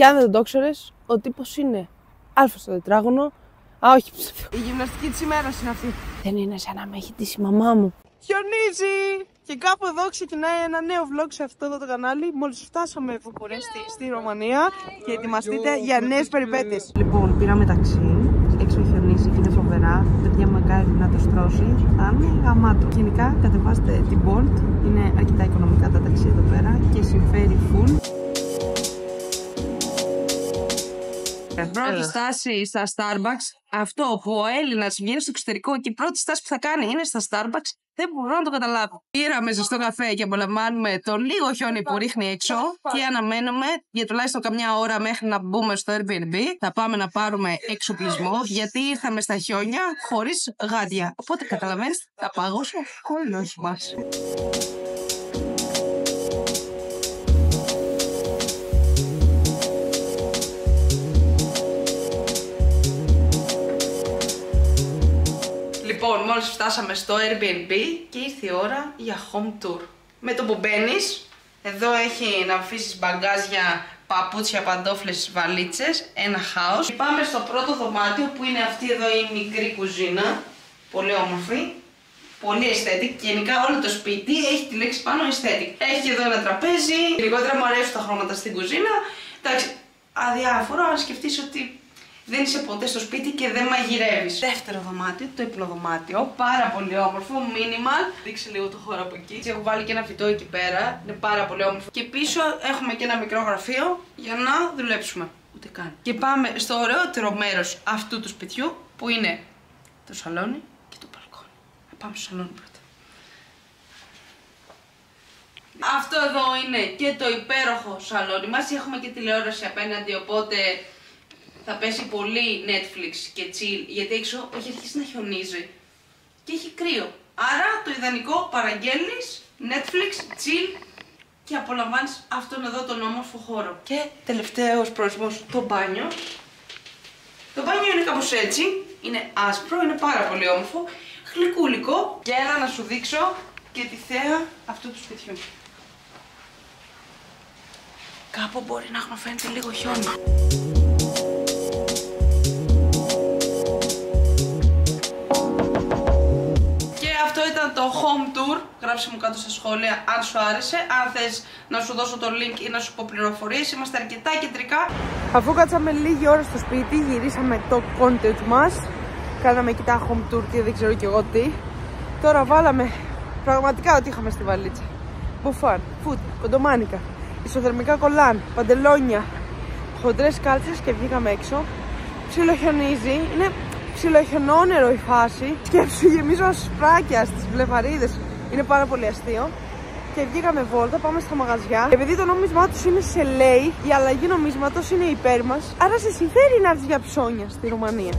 Και αν δεν το ξέρεις, ο τύπος είναι α στο τετράγωνο. Α, όχι. Η γυμναστική της ημέρας είναι αυτή. Δεν είναι σαν να με έχει τύσει η μαμά μου. Χιονίζει! Και κάπου εδώ ξεκινάει ένα νέο vlog σε αυτό εδώ το κανάλι. Μόλις φτάσαμε Βουκουρέστι στη Ρωμανία και ετοιμαστείτε για νέες περιπέτειες. Λοιπόν, πήραμε ταξί. Έξω χιονίζει και είναι φοβερά. Παιδιά μακάρι να το στρώσει. Θα είναι γαμάτο. Γενικά κατεβάστε την Bolt. Είναι αρκετά οικονομικά τα ταξί εδώ πέρα και συμφέρει full. Πρώτη στάση στα Starbucks. Αυτό που ο Έλληνας βγαίνει στο εξωτερικό και η πρώτη στάση που θα κάνει είναι στα Starbucks, δεν μπορώ να το καταλάβω. Πήραμε ζεστό καφέ και απολαμβάνουμε το λίγο χιόνι που ρίχνει έξω και αναμένουμε για τουλάχιστον καμιά ώρα μέχρι να μπούμε στο Airbnb. Θα πάμε να πάρουμε εξοπλισμό γιατί ήρθαμε στα χιόνια χωρίς γάντια. Οπότε καταλαβαίνεις, θα παγώσουμε όλο όχι μας. Λοιπόν, μόλις φτάσαμε στο Airbnb και ήρθε η ώρα για home tour. Με το που μπαίνεις, εδώ έχει να αφήσεις μπαγκάζια, παπούτσια, παντόφλες, βαλίτσες, ένα χάος. Και πάμε στο πρώτο δωμάτιο που είναι αυτή εδώ η μικρή κουζίνα. Πολύ όμορφη, πολύ aesthetic. Γενικά όλο το σπίτι έχει τη λέξη πάνω aesthetic. Έχει εδώ ένα τραπέζι, λιγότερα μου αρέσουν τα χρώματα στην κουζίνα. Εντάξει, αδιάφορο αν σκεφτείς ότι δεν είσαι ποτέ στο σπίτι και δεν μαγειρεύεις. Δεύτερο δωμάτιο, το υπνοδωμάτιο. Πάρα πολύ όμορφο, minimal. Δείξε λίγο το χώρο από εκεί. Έχω βάλει και ένα φυτό εκεί πέρα. Είναι πάρα πολύ όμορφο. Και πίσω έχουμε και ένα μικρό γραφείο για να δουλέψουμε. Ούτε καν. Και πάμε στο ωραιότερο μέρος αυτού του σπιτιού που είναι το σαλόνι και το μπαλκόνι. Θα πάμε στο σαλόνι πρώτα. Αυτό εδώ είναι και το υπέροχο σαλόνι μας. Έχουμε και τηλεόραση απέναντι, οπότε θα πέσει πολύ Netflix και chill, γιατί έξω έχει αρχίσει να χιονίζει και έχει κρύο. Άρα το ιδανικό, παραγγέλνεις Netflix, chill και απολαμβάνεις αυτόν εδώ τον όμορφο χώρο. Και τελευταίος προορισμός, το μπάνιο. Το μπάνιο είναι κάπως έτσι, είναι άσπρο, είναι πάρα πολύ όμορφο, γλυκούλικο. Και έλα να σου δείξω και τη θέα αυτού του σπιτιού. Κάπου μπορεί να έχουμε φαίνεται λίγο χιόνι. Ήταν το home tour, γράψε μου κάτω στα σχόλια αν σου άρεσε, αν θες να σου δώσω το link ή να σου πω πληροφορίες, είμαστε αρκετά κεντρικά. Αφού κάτσαμε λίγη ώρα στο σπίτι, γυρίσαμε το content μας, κάναμε εκεί τα home tour και δεν ξέρω κι εγώ τι. Τώρα βάλαμε πραγματικά ό,τι είχαμε στη βαλίτσα. Μπουφάν, φουτ, κοντομάνικα, ισοθερμικά κολάν, παντελόνια, χοντρές κάλτσες και βγήκαμε έξω. Ψιλοχιονίζει, είναι ψιλοχιονόνερο η φάση. Σκέψου, γεμίζω σπράκια στις βλεφαρίδες. Είναι πάρα πολύ αστείο. Και βγήκαμε βόλτα, πάμε στα μαγαζιά. Επειδή το νόμισμά τους είναι σε λέει, η αλλαγή νομίσματος είναι υπέρ μας. Άρα σε συμφέρει να έρθεις για ψώνια στη Ρουμανία.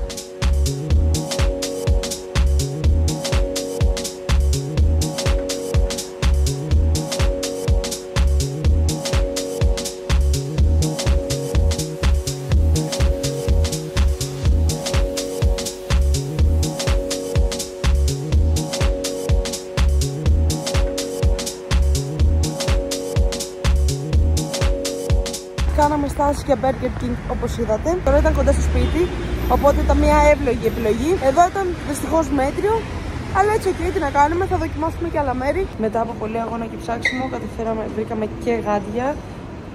Κάναμε στάση για Burger King όπως είδατε. Τώρα ήταν κοντά στο σπίτι, οπότε ήταν μια εύλογη επιλογή. Εδώ ήταν δυστυχώς μέτριο, αλλά έτσι ok, τι να κάνουμε, θα δοκιμάσουμε και άλλα μέρη. Μετά από πολλή αγώνα και ψάξιμο, καταφέραμε, βρήκαμε και γάντια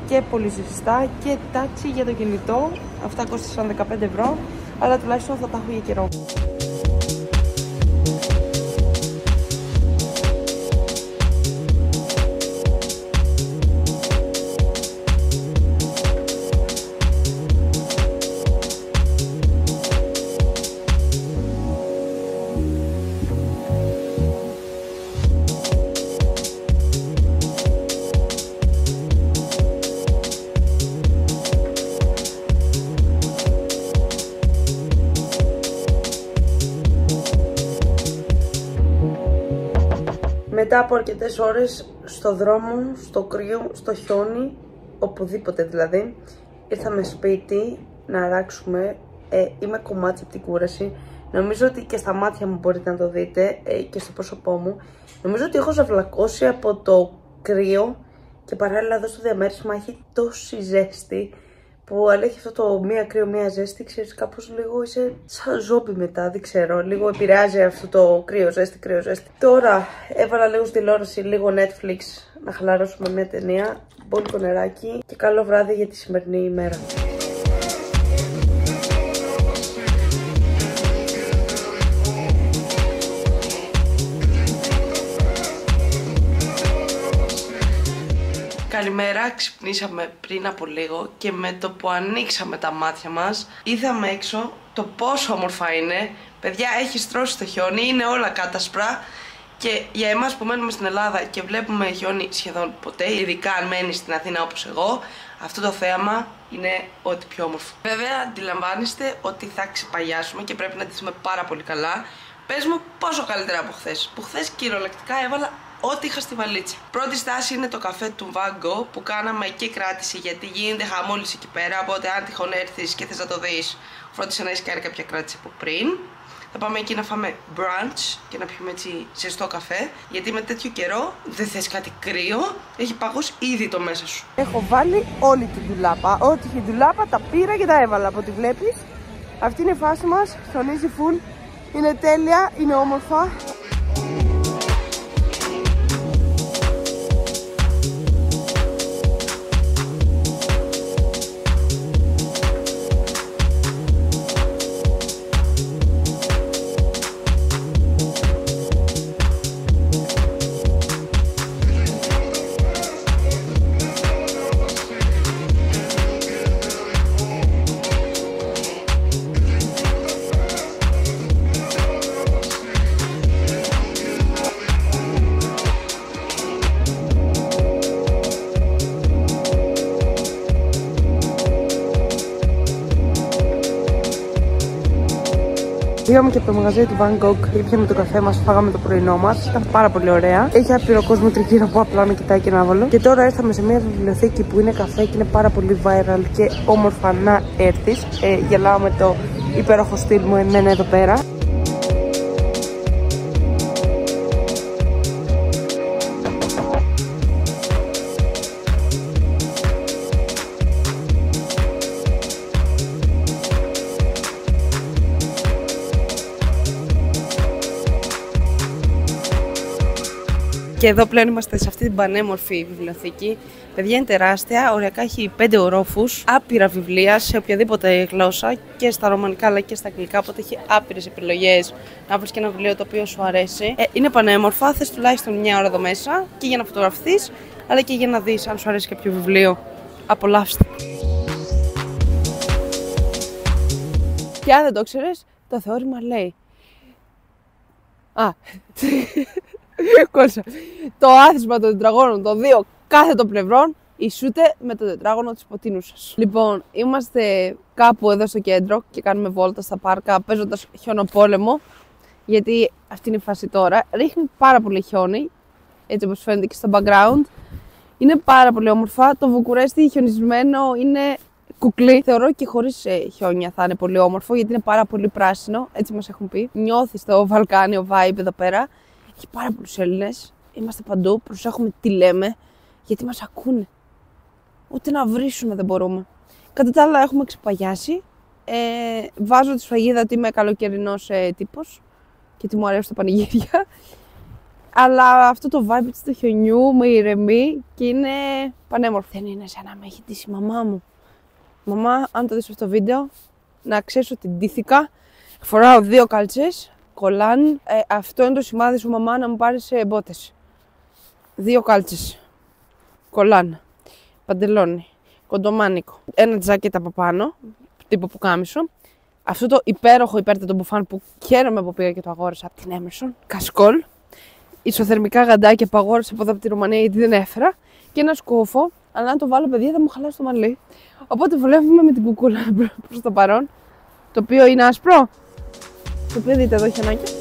και πολύ ζεστά και τάτσι για το κινητό. Αυτά κόστησαν 15 ευρώ, αλλά τουλάχιστον θα τα έχω για καιρό. Μετά από αρκετές ώρες στο δρόμο, στο κρύο, στο χιόνι, οπουδήποτε δηλαδή, ήρθαμε σπίτι να αράξουμε. Είμαι κομμάτι από την κούραση. Νομίζω ότι και στα μάτια μου μπορείτε να το δείτε και στο πρόσωπό μου. Νομίζω ότι έχω ζαυλακώσει από το κρύο και παράλληλα εδώ στο διαμέρισμα έχει τόση ζέστη που αν έχει αυτό το μία κρύο, μία ζέστη, ξέρεις, κάπως λίγο είσαι σαν ζόμπι μετά, δεν ξέρω. Λίγο επηρεάζει αυτό το κρύο, ζέστη, κρύο, ζέστη. Τώρα έβαλα λίγο στη τηλεόραση, λίγο Netflix, να χαλαρώσουμε μια ταινία, μπόλικο νεράκι και καλό βράδυ για τη σημερινή ημέρα. Καλημέρα, ξυπνήσαμε πριν από λίγο και με το που ανοίξαμε τα μάτια μας είδαμε έξω το πόσο όμορφα είναι. Παιδιά, έχει στρώσει το χιόνι, είναι όλα κάτασπρα και για εμάς που μένουμε στην Ελλάδα και βλέπουμε χιόνι σχεδόν ποτέ, ειδικά αν μένεις στην Αθήνα όπως εγώ, αυτό το θέαμα είναι ό,τι πιο όμορφο. Βέβαια, αντιλαμβάνεστε ότι θα ξεπαγιάσουμε και πρέπει να ντυθούμε πάρα πολύ καλά. Πες μου πόσο καλύτερα από χθες, που χθες κυριολεκτικά έβαλα ό,τι είχα στη βαλίτσα. Πρώτη στάση είναι το καφέ του Βάγκο που κάναμε και κράτηση γιατί γίνεται χαμούλης εκεί πέρα. Οπότε, αν τυχόν έρθεις και θες να το δεις, φρόντισε να έχεις κάνει κάποια κράτηση από πριν. Θα πάμε εκεί να φάμε brunch και να πιούμε έτσι ζεστό καφέ. Γιατί με τέτοιο καιρό δεν θες κάτι κρύο, έχει παγώσει ήδη το μέσα σου. Έχω βάλει όλη την ντουλάπα. Ό,τι είχε ντουλάπα τα πήρα και τα έβαλα. Από ό,τι βλέπεις, αυτή είναι η φάση μας. Χιονίζει full. Είναι τέλεια, είναι όμορφα. Πήγαμε και από το μαγαζί του Bangkok, ήπιαμε το καφέ μας, φάγαμε το πρωινό μας. Ήταν πάρα πολύ ωραία. Έχει άπειρο κόσμο τριγύρω που απλά με κοιτάει και να βάλω. Και τώρα ήρθαμε σε μια βιβλιοθήκη που είναι καφέ και είναι πάρα πολύ viral και όμορφα να έρθεις. Γελάω με το υπέροχο στυλ μου εμένα εδώ πέρα. Και εδώ πλέον είμαστε σε αυτή την πανέμορφη βιβλιοθήκη. Παιδιά, είναι τεράστια, οριακά έχει 5 ορόφους, άπειρα βιβλία σε οποιαδήποτε γλώσσα και στα ρωμανικά αλλά και στα αγγλικά. Οπότε έχει άπειρες επιλογές να βρεις και ένα βιβλίο το οποίο σου αρέσει. Είναι πανέμορφα, θες τουλάχιστον μια ώρα εδώ μέσα και για να φωτογραφηθείς αλλά και για να δεις αν σου αρέσει κάποιο βιβλίο. Απολαύστε! Και αν δεν το ξέρεις, το θεώρημα λέει. Κόλλησα. Το άθροισμα των τετραγώνων των δύο κάθετων πλευρών ισούται με το τετράγωνο της υποτείνουσας. Λοιπόν, είμαστε κάπου εδώ στο κέντρο και κάνουμε βόλτα στα πάρκα παίζοντας χιονοπόλεμο. Γιατί αυτή είναι η φάση τώρα. Ρίχνει πάρα πολύ χιόνι, έτσι όπως φαίνεται και στο background. Είναι πάρα πολύ όμορφα. Το Βουκουρέστι χιονισμένο είναι κουκλί. Θεωρώ και χωρίς χιόνια θα είναι πολύ όμορφο γιατί είναι πάρα πολύ πράσινο, έτσι μας έχουν πει. Νιώθεις το βαλκάνιο vibe εδώ πέρα. Έχει πάρα πολλούς Έλληνες, είμαστε παντού, προσέχουμε τι λέμε, γιατί μας ακούνε. Ούτε να βρίσουμε δεν μπορούμε. Κατά τα άλλα έχουμε ξεπαγιάσει. Βάζω τη σφραγίδα ότι είμαι καλοκαιρινός τύπος και ότι μου αρέσουν τα πανηγύρια. Αλλά αυτό το vibe του χιονιού με ηρεμεί και είναι πανέμορφο. Δεν είναι σαν να με έχει ντύσει η μαμά μου. Μαμά, αν το δεις αυτό το βίντεο, να ξέρεις ότι ντύθηκα. Φοράω 2 κάλτσες. Κολάν, αυτό είναι το σημάδι σου μαμά να μου πάρεις μπότες. 2 κάλτσες. Κολάν. Παντελόνι. Κοντομάνικο. Ένα τζάκετ από πάνω. Τύπο πουκάμισο. Αυτό το υπέροχο υπέρτατο μπουφάν που χαίρομαι που πήγα και το αγόρασα από την Emerson. Κασκόλ. Ισοθερμικά γαντάκια που αγόρασα από εδώ από τη Ρουμανία γιατί δεν έφερα. Και ένα σκούφο. Αλλά αν το βάλω παιδιά θα μου χαλάσει το μαλλί. Οπότε βολεύουμε με την κουκούλα προς το παρόν. Το οποίο είναι άσπρο. Το οποίο δείτε εδώ χιονάκια.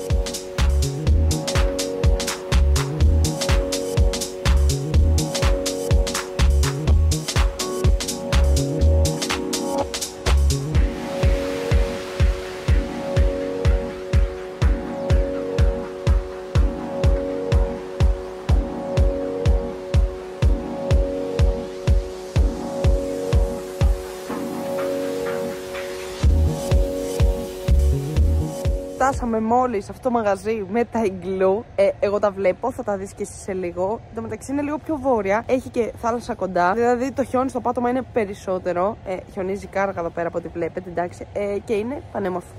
φτάσαμε μόλις αυτό το μαγαζί με τα Igloo. Εγώ τα βλέπω, θα τα δεις και εσύ σε λίγο. Εν τω μεταξύ είναι λίγο πιο βόρεια, έχει και θάλασσα κοντά. Δηλαδή το χιόνι στο πάτωμα είναι περισσότερο. Χιονίζει κάργα εδώ πέρα από ό,τι βλέπετε, εντάξει. Και είναι πανέμορφο.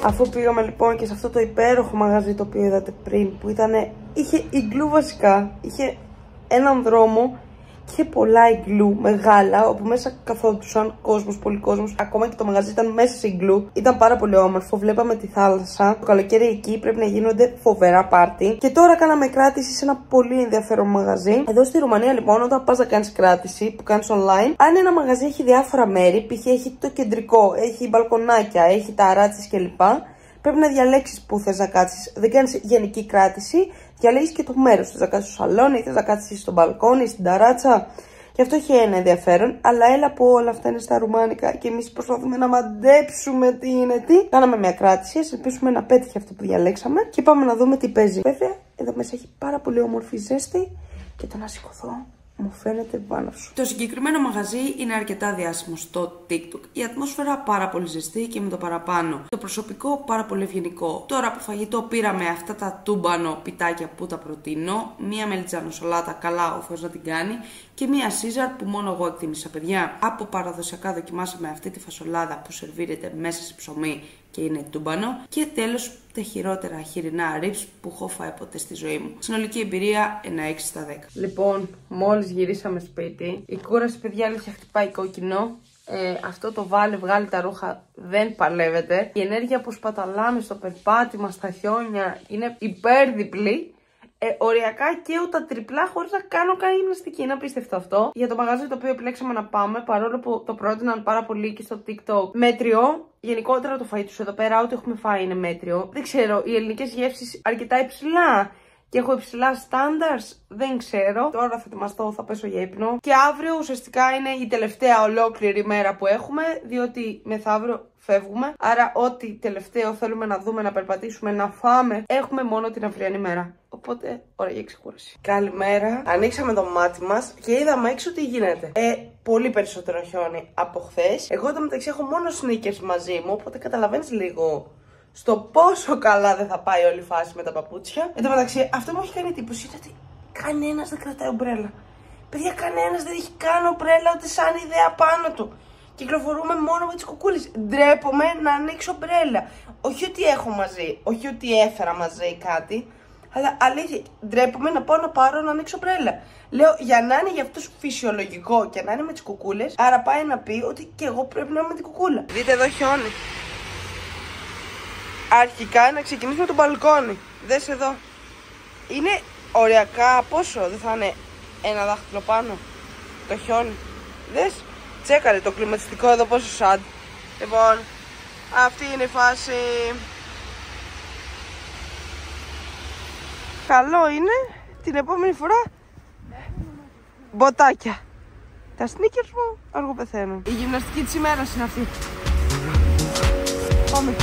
Αφού πήγαμε λοιπόν και σε αυτό το υπέροχο μαγαζί το οποίο είδατε πριν, που είχε Igloo βασικά, είχε έναν δρόμο και είχε πολλά Igloo μεγάλα, όπου μέσα καθόντουσαν κόσμος, πολύ κόσμος. Ακόμα και το μαγαζί ήταν μέσα σε Igloo. Ήταν πάρα πολύ όμορφο, βλέπαμε τη θάλασσα. Το καλοκαίρι εκεί πρέπει να γίνονται φοβερά πάρτι. Και τώρα κάναμε κράτηση σε ένα πολύ ενδιαφέρον μαγαζί. Εδώ στη Ρουμανία λοιπόν, όταν πας να κάνεις κράτηση, που κάνεις online, αν ένα μαγαζί έχει διάφορα μέρη, π.χ. έχει το κεντρικό, έχει μπαλκονάκια, έχει ταράτσες κλπ. Πρέπει να διαλέξεις που θες να κάτσεις. Δεν κάνεις γενική κράτηση, διαλέγεις και το μέρος. Θες να κάτσεις στο σαλόνι, θες να κάτσεις στο μπαλκόνι, στην ταράτσα. Και αυτό έχει ένα ενδιαφέρον. Αλλά έλα που όλα αυτά είναι στα ρουμάνικα και εμείς προσπαθούμε να μαντέψουμε τι είναι τι. Κάναμε μια κράτηση, ας ελπίσουμε να πέτυχε αυτό που διαλέξαμε. Και πάμε να δούμε τι παίζει. Βέβαια, εδώ μέσα έχει πάρα πολύ όμορφη ζέστη. Και το να σηκωθώ μου φαίνεται βάναυσο. Το συγκεκριμένο μαγαζί είναι αρκετά διάσημο στο TikTok. Η ατμόσφαιρα πάρα πολύ ζεστή και με το παραπάνω. Το προσωπικό πάρα πολύ ευγενικό. Τώρα από φαγητό πήραμε αυτά τα τούμπανο πιτάκια που τα προτείνω. Μία μελιτζάνο σαλάτα, καλά ο Θεός να την κάνει. Και μία Σίζαρ που μόνο εγώ εκτίμησα, παιδιά. Από παραδοσιακά δοκιμάσαμε αυτή τη φασολάδα που σερβίρεται μέσα σε ψωμί και είναι τούμπανο. Και τέλος τα χειρότερα χοιρινά ribs που έχω φάει ποτέ στη ζωή μου. Συνολική εμπειρία ένα 6 στα 10. Λοιπόν, μόλις γυρίσαμε σπίτι, η κούραση, παιδιά, αλήθεια χτυπάει κόκκινο. Αυτό το βγάλει τα ρούχα, δεν παλεύεται. Η ενέργεια που σπαταλάμε στο περπάτημα, στα χιόνια είναι υπέρδιπλη. Οριακά καίω τα τριπλά χωρίς να κάνω καν γυμναστική. Είναι απίστευτο αυτό. Για το μαγαζί το οποίο επιλέξαμε να πάμε, παρόλο που το πρότειναν πάρα πολύ και στο TikTok, μέτριο. Γενικότερα το φαΐ τους εδώ πέρα, ό,τι έχουμε φάει είναι μέτριο. Δεν ξέρω, οι ελληνικές γεύσεις αρκετά υψηλά. Και έχω υψηλά standards, δεν ξέρω. Τώρα θα ετοιμαστώ, θα πέσω για ύπνο. Και αύριο ουσιαστικά είναι η τελευταία ολόκληρη μέρα που έχουμε, διότι μεθαύριο φεύγουμε. Άρα, ό,τι τελευταίο θέλουμε να δούμε, να περπατήσουμε, να φάμε, έχουμε μόνο την αυριανή μέρα. Οπότε, ώρα για ξεκούραση. Καλημέρα. Ανοίξαμε το μάτι μας και είδαμε έξω τι γίνεται. Πολύ περισσότερο χιόνι από χθες. Εγώ εδώ μεταξύ έχω μόνο sneakers μαζί μου, οπότε καταλαβαίνεις λίγο στο πόσο καλά δεν θα πάει όλη η φάση με τα παπούτσια. Εν τω μεταξύ, αυτό που μου έχει κάνει εντύπωση είναι ότι κανένας δεν κρατάει ομπρέλα. Παιδιά, κανένας δεν έχει καν ομπρέλα ούτε σαν ιδέα πάνω του. Κυκλοφορούμε μόνο με τις κουκούλες. Ντρέπομαι να ανοίξω ομπρέλα. Όχι ότι έχω μαζί, όχι ότι έφερα μαζί κάτι, αλλά αλήθεια, ντρέπομαι να πάω να πάρω να ανοίξω ομπρέλα. Λέω, για να είναι για αυτούς φυσιολογικό και να είναι με τις κουκούλες, άρα πάει να πει ότι και εγώ πρέπει να είμαι με την κουκούλα. Δείτε εδώ χιόνι. Αρχικά να ξεκινήσουμε το μπαλκόνι. Δες εδώ. Είναι οριακά πόσο, δεν θα είναι ένα δάχτυλο πάνω το χιόνι. Δες, τσέκαρε το κλιματιστικό εδώ πόσο σαν. Λοιπόν, αυτή είναι η φάση. Καλό είναι την επόμενη φορά μποτάκια. Τα sneakers μου αργό πεθαίνουν. Η γυμναστική της ημέρας είναι αυτή. Πάμε.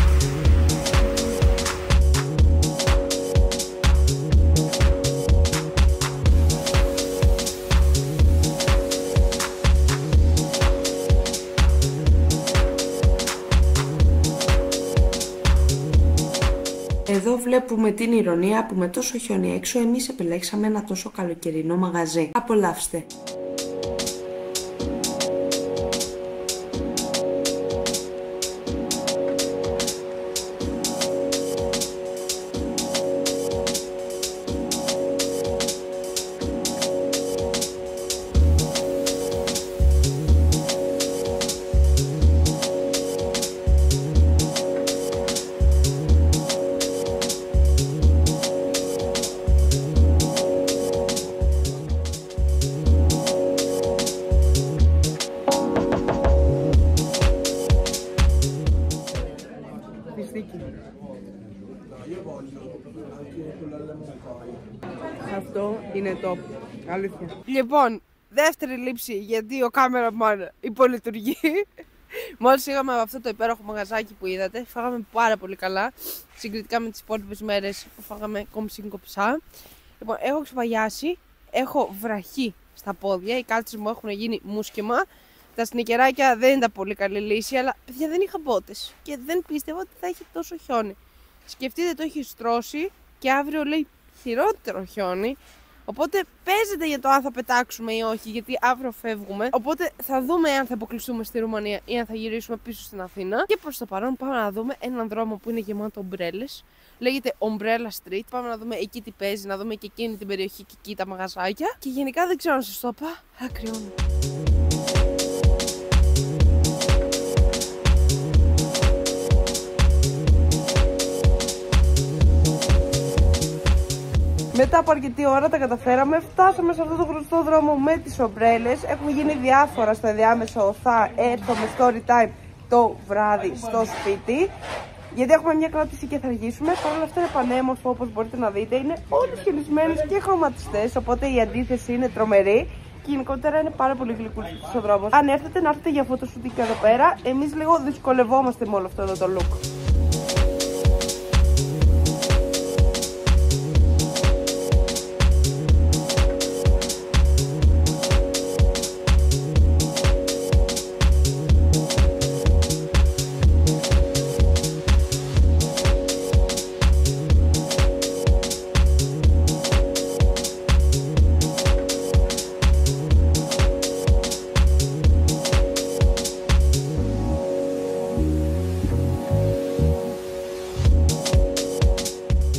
Εδώ βλέπουμε την ηρωνία που με τόσο χιόνι έξω εμείς επιλέξαμε ένα τόσο καλοκαιρινό μαγαζί. Απολαύστε! Αυτό είναι top. Αλήθεια. Λοιπόν, δεύτερη λήψη γιατί ο κάμεραμαν υπολειτουργεί. Μόλις είχαμε αυτό το υπέροχο μαγαζάκι που είδατε, φάγαμε πάρα πολύ καλά. Συγκριτικά με τις υπόλοιπες μέρες που φάγαμε κομψήν κοψά. Λοιπόν, έχω ξεπαγιάσει, έχω βραχή στα πόδια, οι κάλτσες μου έχουν γίνει μουσκεμα. Τα σνικεράκια δεν ήταν πολύ καλή λύση, αλλά παιδιά δεν είχα μπότες και δεν πίστευα ότι θα έχει τόσο χιόνι. Σκεφτείτε, το έχει στρώσει και αύριο λέει χειρότερο χιόνι. Οπότε παίζεται για το αν θα πετάξουμε ή όχι, γιατί αύριο φεύγουμε. Οπότε θα δούμε αν θα αποκλειστούμε στη Ρουμανία ή αν θα γυρίσουμε πίσω στην Αθήνα. Και προς το παρόν πάμε να δούμε έναν δρόμο που είναι γεμάτο ομπρέλες. Λέγεται Umbrella Street. Πάμε να δούμε εκεί τι παίζει, να δούμε και εκείνη την περιοχή και εκεί τα μαγαζάκια. Και γενικά δεν ξέρω αν σας το είπα, αλλά κρυώνω. Μετά από αρκετή ώρα τα καταφέραμε, φτάσαμε σε αυτό το γνωστό δρόμο με τις ομπρέλες. Έχουν γίνει διάφορα στο ενδιάμεσο, θα έρθω με story time το βράδυ στο σπίτι. Γιατί έχουμε μια κράτηση και θα αργήσουμε. Παρ' όλα αυτά είναι πανέμορφο, όπως μπορείτε να δείτε. Είναι όλες χιονισμένες και χρωματιστές, οπότε η αντίθεση είναι τρομερή. Και γενικότερα είναι πάρα πολύ γλυκούλης ο δρόμος. Αν έρθετε, να έρθετε για φωτοσούτ και εδώ πέρα. Εμείς λίγο δυσκολευόμαστε με όλο αυτό εδώ το look.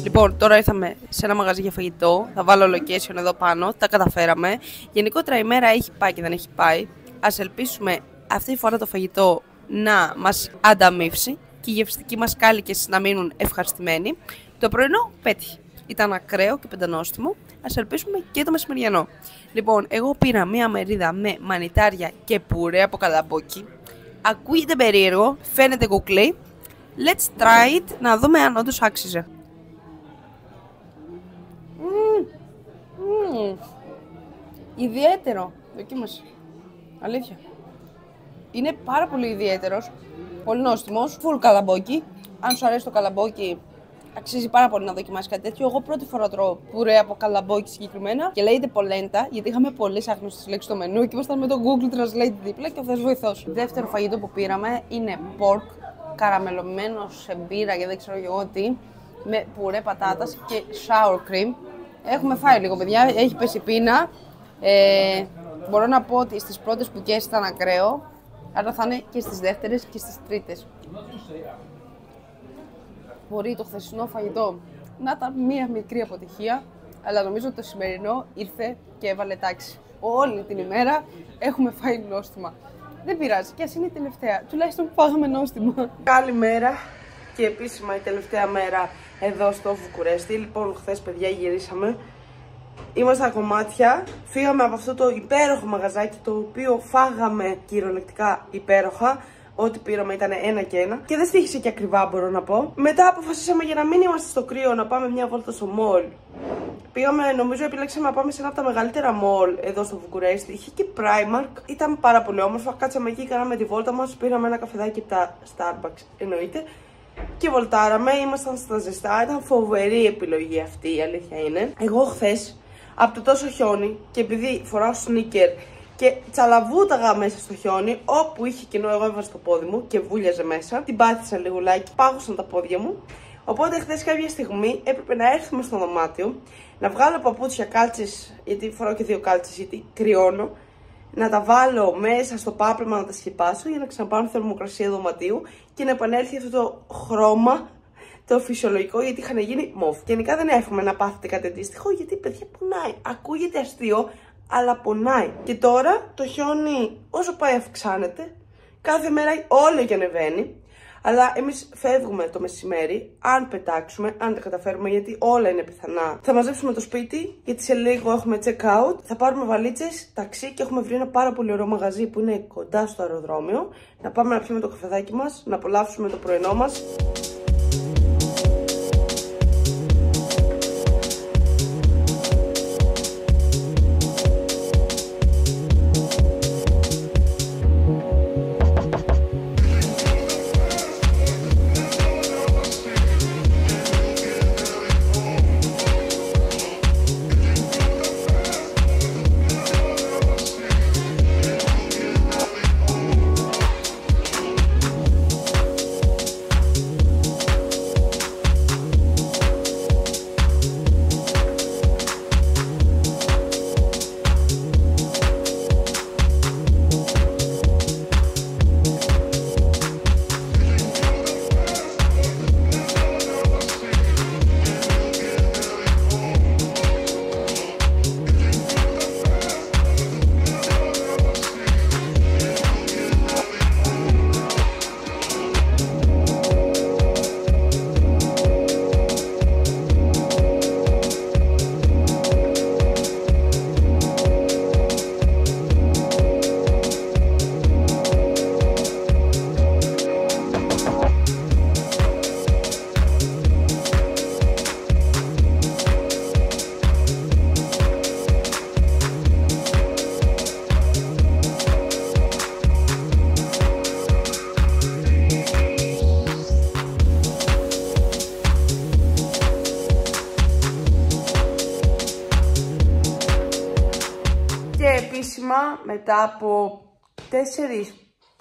Λοιπόν, τώρα ήρθαμε σε ένα μαγαζί για φαγητό. Θα βάλω location εδώ πάνω. Τα καταφέραμε. Γενικότερα η μέρα έχει πάει και δεν έχει πάει. Ας ελπίσουμε αυτή τη φορά το φαγητό να μας ανταμείψει και οι γευστικοί μας κάλικες να μείνουν ευχαριστημένοι. Το πρωινό πέτυχε. Ήταν ακραίο και πεντανόστιμο. Ας ελπίσουμε και το μεσημεριανό. Λοιπόν, εγώ πήρα μία μερίδα με μανιτάρια και πουρέ από καλαμπόκι. Ακούγεται περίεργο, φαίνεται κουκλί. Let's try it, να δούμε αν όντως άξιζε. Ιδιαίτερο. Δοκίμασε. Αλήθεια. Είναι πάρα πολύ ιδιαίτερος. Πολύ νόστιμος. Full καλαμπόκι. Αν σου αρέσει το καλαμπόκι, αξίζει πάρα πολύ να δοκιμάσει κάτι τέτοιο. Εγώ πρώτη φορά τρώω πουρέ από καλαμπόκι συγκεκριμένα. Και λέγεται πολέντα, γιατί είχαμε πολλές άγνωστες λέξεις στο μενού και ήμασταν με το Google Translate δίπλα και ο Θεός βοηθός. Δεύτερο φαγητό που πήραμε είναι pork καραμελωμένο σε μπύρα και δεν ξέρω εγώ τι. Με πουρέ πατάτας και sour cream. Έχουμε φάει λίγο, παιδιά. Έχει πέσει πείνα. Μπορώ να πω ότι στις πρώτες πουτιές ήταν ακραίο. Άρα θα είναι και στις δεύτερες και στις τρίτες. Μπορεί το χθεσινό φαγητό να ήταν μία μικρή αποτυχία, αλλά νομίζω ότι το σημερινό ήρθε και έβαλε τάξη. Όλη την ημέρα έχουμε φάει νόστιμα. Δεν πειράζει, και ας είναι η τελευταία. Τουλάχιστον φάγαμε νόστιμα. Καλημέρα και επίσημα η τελευταία μέρα εδώ στο Βουκουρέστι. Λοιπόν, χθες, παιδιά, γυρίσαμε. Ήμασταν κομμάτια. Φύγαμε από αυτό το υπέροχο μαγαζάκι, το οποίο φάγαμε κυριολεκτικά υπέροχα. Ό,τι πήραμε ήταν ένα και ένα. Και δεν στοίχησε και ακριβά, μπορώ να πω. Μετά αποφασίσαμε, για να μην είμαστε στο κρύο, να πάμε μια βόλτα στο μολ. Πήγαμε, νομίζω, επιλέξαμε να πάμε σε ένα από τα μεγαλύτερα μολ εδώ στο Βουκουρέστι. Είχε και Primark. Ήταν πάρα πολύ όμορφα. Κάτσαμε εκεί, κάναμε τη βόλτα μας. Πήραμε ένα καφεδάκι από τα Starbucks, εννοείται. Και βολτάραμε. Ήμασταν στα ζεστά. Ήταν φοβερή επιλογή αυτή, η αλήθεια είναι. Εγώ χθες, από το τόσο χιόνι και επειδή φοράω sneaker και τσαλαβούταγα μέσα στο χιόνι, όπου είχε κοινό, εγώ έβαζα το πόδι μου και βούλιαζε μέσα. Την πάθησα λιγουλάκι, πάγωσαν τα πόδια μου. Οπότε χθες κάποια στιγμή έπρεπε να έρθουμε στο δωμάτιο, να βγάλω παπούτσια, κάλτσες, γιατί φοράω και δύο κάλτσες, γιατί κρυώνω, να τα βάλω μέσα στο πάπλωμα να τα σκεπάσω για να ξαναπάρω θερμοκρασία δωματίου και να επανέλθει αυτό το χρώμα, το φυσιολογικό, γιατί είχαν γίνει μοβ. Γενικά δεν εύχομαι να πάθετε κάτι αντίστοιχο, γιατί παιδιά πονάει. Ακούγεται αστείο, αλλά πονάει. Και τώρα το χιόνι όσο πάει αυξάνεται, κάθε μέρα όλο και ανεβαίνει. Αλλά εμείς φεύγουμε το μεσημέρι, αν πετάξουμε, αν τα καταφέρουμε, γιατί όλα είναι πιθανά. Θα μαζέψουμε το σπίτι, γιατί σε λίγο έχουμε check out. Θα πάρουμε βαλίτσες, ταξί και έχουμε βρει ένα πάρα πολύ ωραίο μαγαζί που είναι κοντά στο αεροδρόμιο. Να πάμε να πιούμε το καφεδάκι μας, να απολαύσουμε το πρωινό μας. επίσημα μετά από 4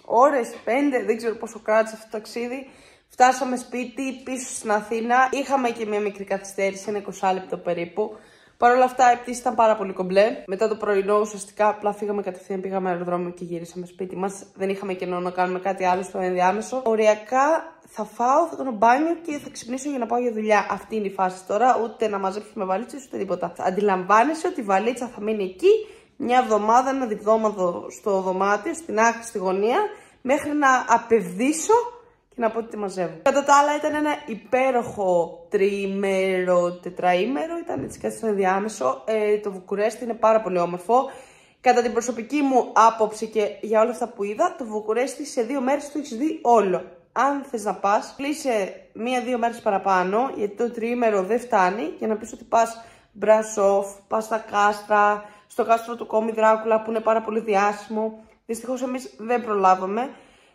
ώρες, 5, δεν ξέρω πόσο κράτησε αυτό το ταξίδι. Φτάσαμε σπίτι πίσω στην Αθήνα. Είχαμε και μια μικρή καθυστέρηση, ένα 20 λεπτό περίπου. Παρ' όλα αυτά, η πτήση ήταν πάρα πολύ κομπλέ. Μετά το πρωινό, ουσιαστικά απλά φύγαμε κατευθείαν, πήγαμε αεροδρόμιο και γυρίσαμε σπίτι μας. Δεν είχαμε κενό να κάνουμε κάτι άλλο στο ενδιάμεσο. Οριακά θα φάω, θα κάνω μπάνιο και θα ξυπνήσω για να πάω για δουλειά. Αυτή είναι η φάση τώρα. Ούτε να μαζέψουμε βαλίτσες ούτε τίποτα. Αντιλαμβάνεσαι ότι η βαλίτσα θα μείνει εκεί μια εβδομάδα, ένα διβδόματο στο δωμάτιο, στην άκρη, στη γωνία, μέχρι να απευδίσω και να πω ότι τη μαζεύω. Κατά τα άλλα, ήταν ένα υπέροχο τριήμερο, τετραήμερο, ήταν έτσι κάτι στο ενδιάμεσο. Το Βουκουρέστι είναι πάρα πολύ όμορφο. Κατά την προσωπική μου άποψη και για όλα αυτά που είδα, το Βουκουρέστι σε 2 μέρες το έχεις δει όλο. Αν θες να πας, κλείσε 1-2 μέρες παραπάνω, γιατί το τριήμερο δεν φτάνει, για να πεις ότι πας Μπρασόφ, πας στα κάστρα, στο κάστρο του Κόμι Δράκουλα που είναι πάρα πολύ διάσημο. Δυστυχώς εμείς δεν προλάβαμε,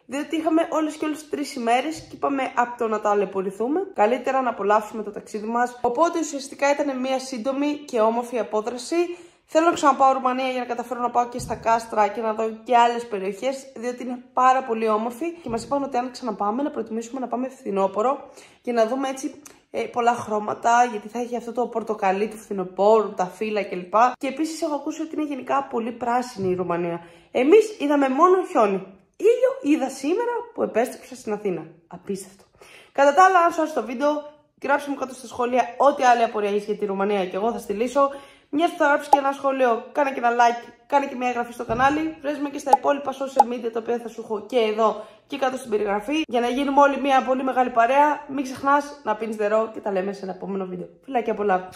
διότι είχαμε όλες και όλες 3 ημέρες και είπαμε από το να ταλαιπωρηθούμε, καλύτερα να απολαύσουμε το ταξίδι μας. Οπότε ουσιαστικά ήταν μια σύντομη και όμορφη απόδραση. Θέλω να ξαναπάω Ρουμανία για να καταφέρω να πάω και στα κάστρα και να δω και άλλες περιοχές, διότι είναι πάρα πολύ όμορφη και μας είπαν ότι αν ξαναπάμε να προτιμήσουμε να πάμε φθινόπωρο και να δούμε έτσι πολλά χρώματα, γιατί θα έχει αυτό το πορτοκαλί του φθινοπόρου, τα φύλλα κλπ. Και επίσης έχω ακούσει ότι είναι γενικά πολύ πράσινη η Ρουμανία. Εμείς είδαμε μόνο χιόνι. Ήλιο είδα σήμερα που επέστρεψα στην Αθήνα. Απίστευτο. Κατά τα άλλα, αν σου άρεσε το βίντεο, γράψτε μου κάτω στα σχόλια ό,τι άλλη απορία έχεις για τη Ρουμανία και εγώ θα στη λύσω. Μια που θα γράψεις και ένα σχόλιο, κάνε και ένα like, κάνε και μια εγγραφή στο κανάλι. Βρες με και στα υπόλοιπα social media τα οποία θα σου έχω και εδώ και κάτω στην περιγραφή. Για να γίνουμε όλοι μια πολύ μεγάλη παρέα, μην ξεχνάς να πίνεις νερό και τα λέμε σε ένα επόμενο βίντεο. Φιλάκια πολλά!